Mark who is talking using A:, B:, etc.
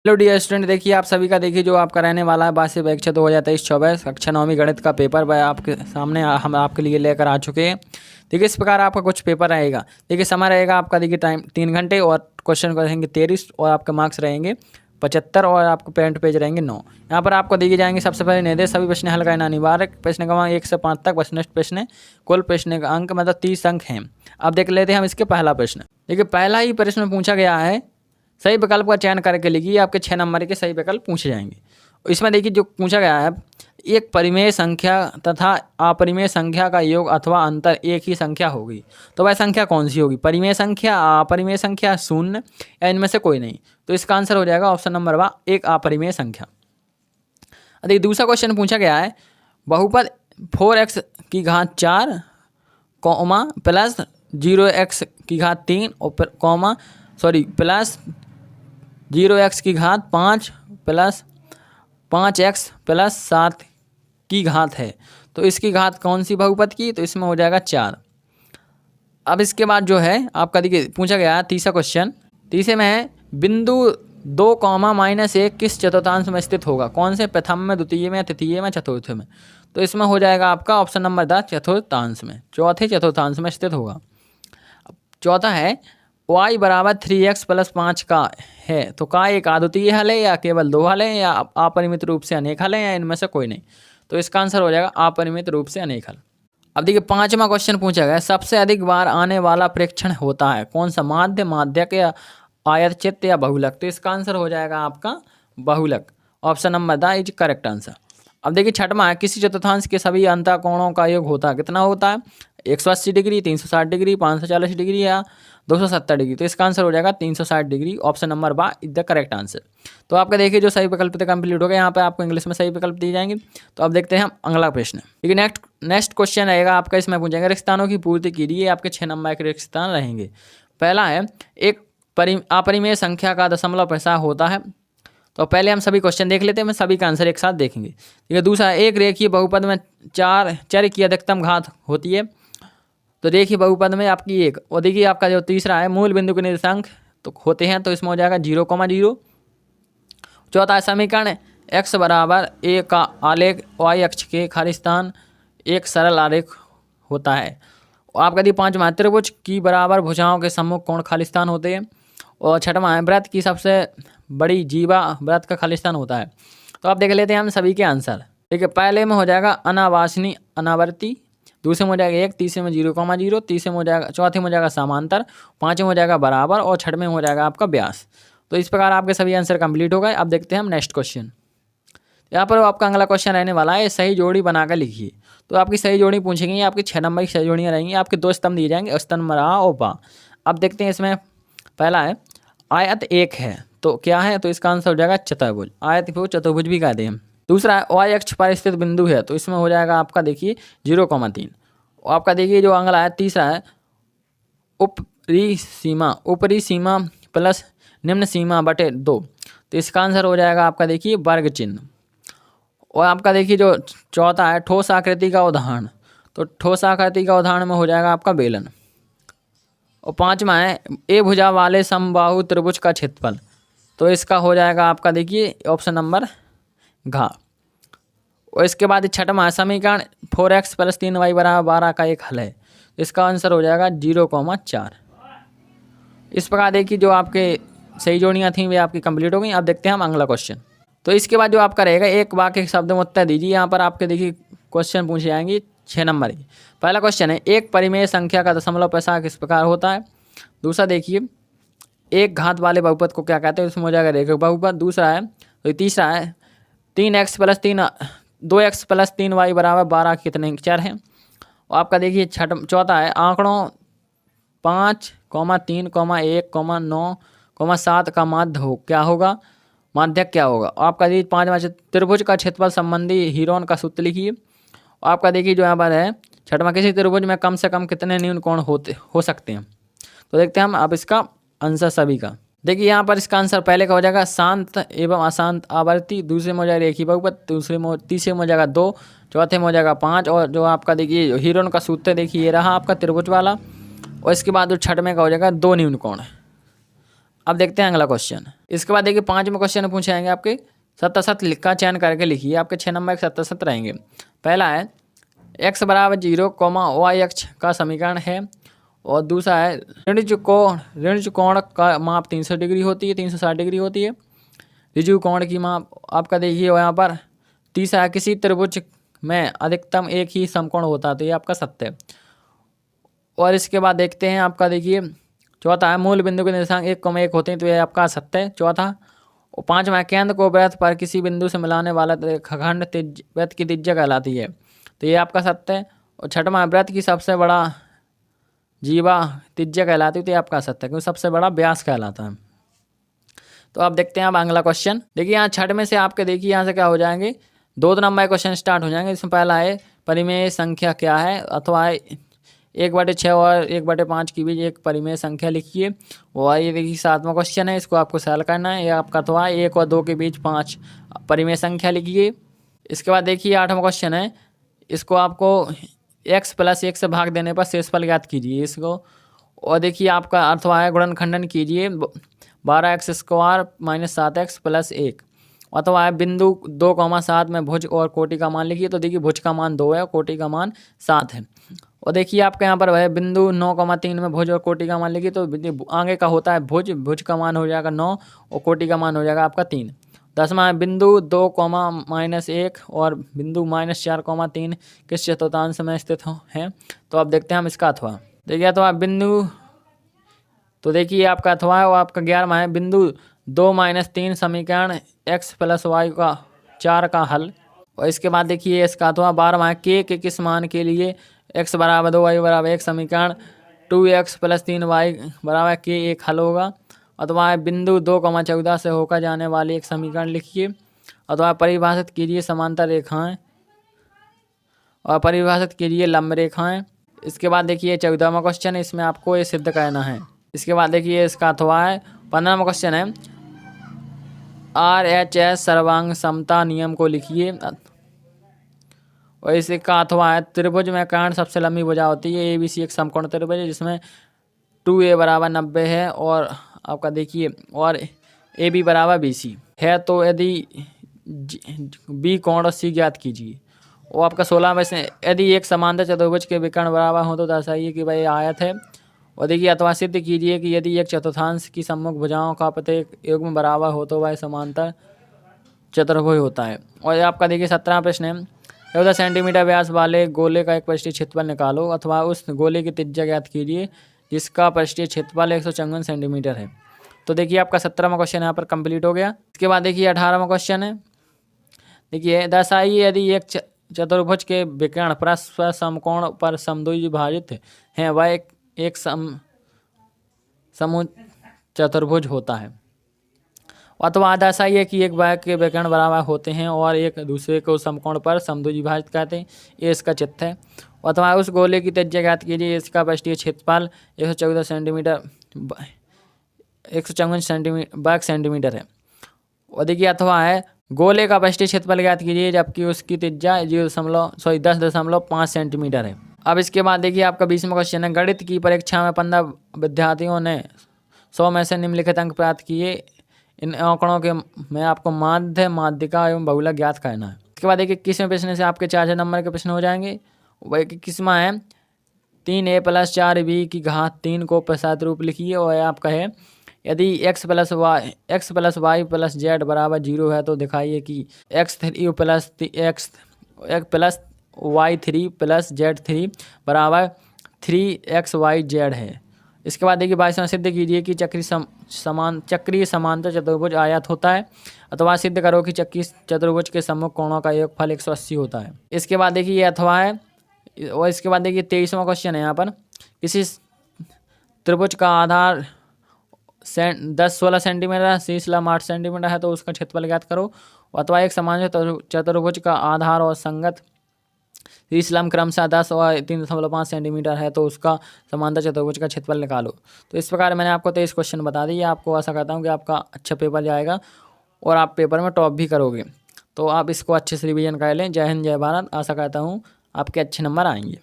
A: Hello dear student, देखिए आप सभी का देखिए जो आपका रहने वाला है 22 परीक्षा 2023-24 कक्षा 9वीं गणित का पेपर वह आपके सामने हम आपके लिए लेकर आ चुके हैं। देखिए इस प्रकार आपका कुछ पेपर रहेगा। देखिए समय रहेगा आपका, देखिए टाइम 3 घंटे और क्वेश्चन रहेंगे 23 और आपके मार्क्स रहेंगे 75 और आपको पेरेंट पेज रहेंगे 9। यहाँ पर आपको दिए जाएंगे सबसे पहले निर्देश, सभी प्रश्न हल करना अनिवार्य, प्रश्न क्रमांक 1 से 5 तक प्रश्निष्ट प्रश्न, कुल प्रश्न का अंक मतलब 30 अंक हैं। अब देख लेते हैं हम इसके पहला प्रश्न। देखिए पहला ही प्रश्न में पूछा गया है, सही विकल्प का चयन करके लिखिए, आपके 6 नंबर के सही विकल्प पूछे जाएंगे। इसमें देखिए जो पूछा गया है, एक परिमेय संख्या तथा अपरिमेय संख्या का योग अथवा अंतर एक ही संख्या होगी, तो वह संख्या कौन सी होगी? परिमेय संख्या, अपरिमेय संख्या, शून्य या इनमें से कोई नहीं। तो इसका आंसर हो जाएगा ऑप्शन नंबर 1, एक अपरिमेय संख्या। देखिए दूसरा क्वेश्चन पूछा गया है, बहुपद 4x की घात 4 कॉमा प्लस 0x की घात 3 और प्लस 0x की घात 5 प्लस 5x प्लस 7 की घात है, तो इसकी घात कौन सी बहुपद की? तो इसमें हो जाएगा 4। अब इसके बाद जो है आपका देखिए पूछा गया है तीसरा क्वेश्चन। तीसरे में है, बिंदु 2 कॉमा -1 किस चतुर्थांश में स्थित होगा? कौन से? प्रथम में, द्वितीय में, तृतीय में, चतुर्थ में। तो इसमें हो जाएगा आपका ऑप्शन नंबर 10, चतुर्थांश में, चौथे चतुर्थांश में स्थित होगा। चौथा है, y बराबर 3x प्लस 5 का है, तो का एक अद्वितीय हल है या केवल 2 हल है या अपरिमित रूप से अनेक हल है या इनमें से कोई नहीं। तो इसका आंसर हो जाएगा अपरिमित रूप से अनेक हल। अब देखिए पांचवा क्वेश्चन पूछा गया, सबसे अधिक बार आने वाला प्रेक्षण होता है कौन सा? माध्य, माध्यक या आयतचित्र या बहुलक। तो इसका आंसर हो जाएगा आपका बहुलक, option number 10 is correct answer. अब देखिए छठवां है, किसी चतुर्थांश के सभी अंतःकोणों का योग होता है, कितना होता है? 180 डिग्री, 360 डिग्री, 540 डिग्री या 270 डिग्री। तो इसका आंसर हो जाएगा 360 degree, option number 12 is the correct answer. तो आपका देखिए जो सही विकल्प थे कंप्लीट हो गए, यहाँ पे आपको इंग्लिश में सही विकल्प दिए जाएंगे। तो अब देखते हैं हम अगला प्रश्न। ठीक है, नेक्स्ट क्वेश्चन रहेगा आपका, इसमें पूछेंगे रिक्त स्थानों की पूर्ति के लिए आपके 6 नंबर के रिक्त स्थान रहेंगे। पहला है, एक अपरिमेय संख्या का दशमलव प्रसार होता है। तो पहले हम सभी क्वेश्चन देख लेते हैं, मैं सभी का आंसर एक साथ देखेंगे। ठीक है, दूसरा, एक रेखीय बहुपद में 4 चर की अधिकतम घात होती है। तो देखिए बहुपद में आपकी एक, और देखिए आपका जो तीसरा है, मूल बिंदु के निर्देशांक तो होते हैं, तो इसमें हो जाएगा 0,0। चौथा है, समीकरण x बराबर a का आलेख y अक्ष के खालिस्तान एक सरल आलेख होता है। और आपका दी पांचवा, त्रिभुज की बराबर भुजाओं के सम्मुख कोण खालिस्तान होते हैं। और छठवां है, वृत्त की सबसे बड़ी जीवा वृत्त का खालिस्तान होता है। तो आप देख लेते हैं हम सभी के आंसर। ठीक है, पहले में हो जाएगा अनावासनी अनावर्ती, दूसरे में हो जाएगा 1, तीसरे में 0,0, तीसरे में हो जाएगा, चौथे में हो जाएगा समांतर, पाँचवें में हो जाएगा बराबर और छठवें में हो जाएगा आपका व्यास। तो इस प्रकार आपके सभी आंसर कंप्लीट हो गए। अब देखते हैं हम नेक्स्ट क्वेश्चन। यहाँ पर आपका अगला क्वेश्चन रहने वाला है, सही जोड़ी बनाकर लिखिए। तो आपकी सही जोड़ी पूछेंगे, आपकी 6 नंबर की सही जोड़ियाँ रहेंगी, आपके 2 स्तंभ दिए जाएंगे, स्तंभ आ और बा। अब देखते हैं इसमें पहला है, आयत 1 है तो क्या है? तो इसका आंसर हो जाएगा चतुर्भुज, आयत को चतुर्भुज भी कहते हैं। दूसरा है, y अक्ष पर स्थित बिंदु है, तो इसमें हो जाएगा आपका देखिए 0,3। और आपका देखिए जो अगला है तीसरा है, ऊपरी सीमा प्लस निम्न सीमा बटे 2। तो इसका आंसर हो जाएगा आपका देखिए वर्ग चिन्ह। और आपका देखिए जो चौथा है, ठोस आकृति का उदाहरण, तो ठोस आकृति का उदाहरण में हो जाएगा आपका बेलन। और पांचवा है, ए भुजा वाले समबाहु त्रिभुज का क्षेत्रफल, तो इसका हो जाएगा आपका देखिए ऑप्शन नंबर घ। और इसके बाद छठवां है, समीकरण 4x प्लस 3y बराबर 12 का एक हल है, इसका आंसर हो जाएगा 0,4। इस प्रकार देखिए जो आपके सही जोड़ियाँ थी वे आपकी कंप्लीट हो गई। अब देखते हैं हम अगला क्वेश्चन। तो इसके बाद जो आपका रहेगा, एक वाक्य के शब्द में उत्तर दीजिए। यहाँ पर आपके देखिए क्वेश्चन पूछे जाएंगे 6 नंबर की। पहला क्वेश्चन है, एक परिमेय संख्या का दशमलव प्रसार किस प्रकार होता है? दूसरा देखिए, एक घात वाले बहुपद को क्या कहते हैं? उसमें हो जाएगा रेखक बहुपद। दूसरा है, तो तीसरा है, 2x प्लस 3y बराबर 12 कितने चर हैं? और आपका देखिए चौथा है, आंकड़ों 5, 3, 1, 9, 7 का माध्य क्या होगा? माध्यक क्या होगा? और आपका देखिए पाँचवा, त्रिभुज का क्षेत्रफल संबंधी हीरोन का सूत्र लिखिए। और आपका देखिए जो यहाँ पर है छठवां, किसी त्रिभुज में कम से कम कितने न्यून कोण हो सकते हैं? तो देखते हैं हम अब इसका आंसर सभी का। देखिए यहाँ पर इसका आंसर पहले का हो जाएगा शांत एवं अशांत आवर्ती, दूसरे में हो जाएगा रेखीय बहुपद, तीसरे में हो जाएगा 2, चौथे में हो जाएगा 5। और जो आपका देखिए हीरोन का सूत्र देखिए ये रहा आपका त्रिभुज वाला। और इसके बाद जो छठवें का हो जाएगा 2 न्यून कोण। अब देखते हैं अगला क्वेश्चन। इसके बाद देखिए 5वें क्वेश्चन में पूछे जाएंगे आपके सतसत का चयन करके लिखिए। आपके 6 नंबर के सतसत रहेंगे। पहला है x बराबर 0, y अक्ष का समीकरण है। और दूसरा है ऋण कोण का माप 300 डिग्री होती है, 360 डिग्री होती है। ऋजु कोण की माप आपका देखिए यहाँ पर। तीसरा है किसी त्रिभुज में अधिकतम एक ही समकोण होता है, तो ये आपका सत्य है। और इसके बाद देखते हैं आपका देखिए चौथा है मूल बिंदु के निर्देशांक 1,1 होते हैं, तो ये आपका सत्य है चौथा। और 5वां केंद्र को वृत्त पर किसी बिंदु से मिलाने वाला रेखाखंड वृत्त की त्रिज्या कहलाती है, तो ये आपका सत्य है। और 6वां वृत्त की सबसे बड़ा जीवा त्रिज्या कहलाती है, तो ये आपका सत्य है क्योंकि सबसे बड़ा व्यास कहलाता है। तो आप देखते हैं अब अगला क्वेश्चन। देखिए यहाँ 6 में से आपके देखिए यहाँ से क्या हो जाएंगे 2 नंबर क्वेश्चन स्टार्ट हो जाएंगे। इसमें पहला है परिमेय संख्या क्या है, अथवा 1/6 और 1/5 के बीच एक परिमेय संख्या लिखिए। और ये देखिए 7वां क्वेश्चन है, इसको आपको सॉल्व करना है। ये आपका अथवा 1 और 2 के बीच 5 परिमेय संख्या लिखिए। इसके बाद देखिए 8वां क्वेश्चन है, इसको आपको x + 1 से भाग देने पर शेषफल ज्ञात कीजिए इसको। और देखिए आपका अथवा है गुणनखंडन कीजिए 12x² - 7x + 1। अथवा है बिंदु 2,7 में भुज और कोटि का मान लिखिए। तो देखिए भुज का मान 2 है और कोटि का मान 7 है। और देखिए आपके यहाँ पर वह बिंदु 9,3 में भुज और कोटि का मान लिखिए। तो आगे का होता है भुज का मान हो जाएगा 9 और कोटि का मान हो जाएगा आपका 3। 10वां है बिंदु 2,-1 और बिंदु -4,3 किस चतुर्थांश में स्थित हैं। तो अब देखते हैं हम इसका अथवा। देखिए अथवा बिंदु, तो देखिए आपका अथवा है वो आपका 11वां है बिंदु 2-3 समीकरण x + y का 4 का हल। और इसके बाद देखिए इसका अथवा 12वां है के किस मान के लिए x = 2 y = 1 समीकरण 2x + 3y = k एक हल होगा। अथवा बिंदु 2,14 से होकर जाने वाली एक समीकरण लिखिए। अथवा परिभाषित कीजिए समांतर रेखाएं और परिभाषित कीजिए लंब रेखाएं। इसके बाद देखिए 14वां क्वेश्चन है, इसमें आपको ये सिद्ध करना है। इसके बाद देखिए इसका अथवा है 15वां क्वेश्चन है RHS सर्वांग समता नियम को लिखिए। और इसका अथवा है त्रिभुज में कर्ण सबसे लंबी भुजा होती है। ABC एक समकोण त्रिभुज है जिसमें 2A = 90 है और आपका देखिए और AB = BC है। तो यदि B कोण और C ज्ञात कीजिए। और आपका 16 में से यदि एक समांतर चतुर्भुज के विकर्ण बराबर हो तो दर्शाइए कि भाई आयत है। और देखिए अथवा सिद्ध कीजिए कि यदि एक चतुर्थांश की सम्मुख भुजाओं का प्रत्येक युग्म बराबर हो तो वह समांतर चतुर्भुज होता है। और आपका देखिए 17वां प्रश्न है 14 सेंटीमीटर व्यास वाले गोले का एक पृष्ठीय क्षेत्रफल निकालो। अथवा उस गोले की त्रिज्या ज्ञात कीजिए जिसका पृष्ठीय क्षेत्रफल 154 सेंटीमीटर है। तो देखिए आपका 17वां क्वेश्चन यहाँ पर कंप्लीट हो गया। इसके बाद देखिए 18वां क्वेश्चन है। देखिए दर्शाइए यदि एक चतुर्भुज के विकर्ण परस्पर समकोण पर समद्विभाजित हैं वह एक समूह चतुर्भुज होता है। अथवा दर्शाइए कि एक बाह्य के विकर्ण बराबर होते हैं और एक दूसरे को समकोण पर समद्विभाजित कहते हैं। ये इसका चित्र है। अथवा उस गोले की त्रिज्या ज्ञात कीजिए इसका पृष्ठीय क्षेत्रफल 154 सेंटीमीटर है। और देखिए अथवा है गोले का पृष्ठीय क्षेत्रफल ज्ञात कीजिए जबकि उसकी त्रिज्या 10.5 सेंटीमीटर है। अब इसके बाद देखिए आपका 20वां क्वेश्चन है गणित की परीक्षा में 15 विद्यार्थियों ने 100 में से निम्नलिखित अंक प्राप्त किए। इन आंकड़ों के में आपको माध्य माध्यिका एवं बहुलक ज्ञात करना है। इसके बाद देखिए 21वें प्रश्न से आपके 4 नंबर के प्रश्न हो जाएंगे। वह 21वां है 3a + 4b की घात 3 को प्रसाद रूप लिखिए। और आपका है यदि x + y + z = 0 है तो दिखाइए कि x3 + y3 + z3 = 3xyz है। इसके बाद देखिए 22वां सिद्ध कीजिए कि चक्रीय समांतर चतुर्भुज आयत होता है। अथवा सिद्ध करो कि चक्रीय चतुर्भुज के सम्मुख कोणों का योगफल 180 होता है। इसके बाद देखिए ये अथवा है। और इसके बाद देखिए 23वां क्वेश्चन है यहाँ पर किसी त्रिभुज का आधार 10-16 सेंटीमीटर शीर्ष लंब 8 सेंटीमीटर है तो उसका क्षेत्रफल ज्ञात करो। अथवा एक समान चतुर्भुज का आधार और संगत शीर्ष लंब क्रमशः 10 और 3.5 सेंटीमीटर है तो उसका समांतर चतुर्भुज का क्षेत्रफल निकालो। तो इस प्रकार मैंने आपको 23 क्वेश्चन बता दिए। आपको आशा करता हूँ कि आपका अच्छा पेपर जाएगा और आप पेपर में टॉप भी करोगे। तो आप इसको अच्छे से रिवीजन कर लें। जय हिंद जय भारत। आशा करता हूँ आपके अच्छे नंबर आएंगे।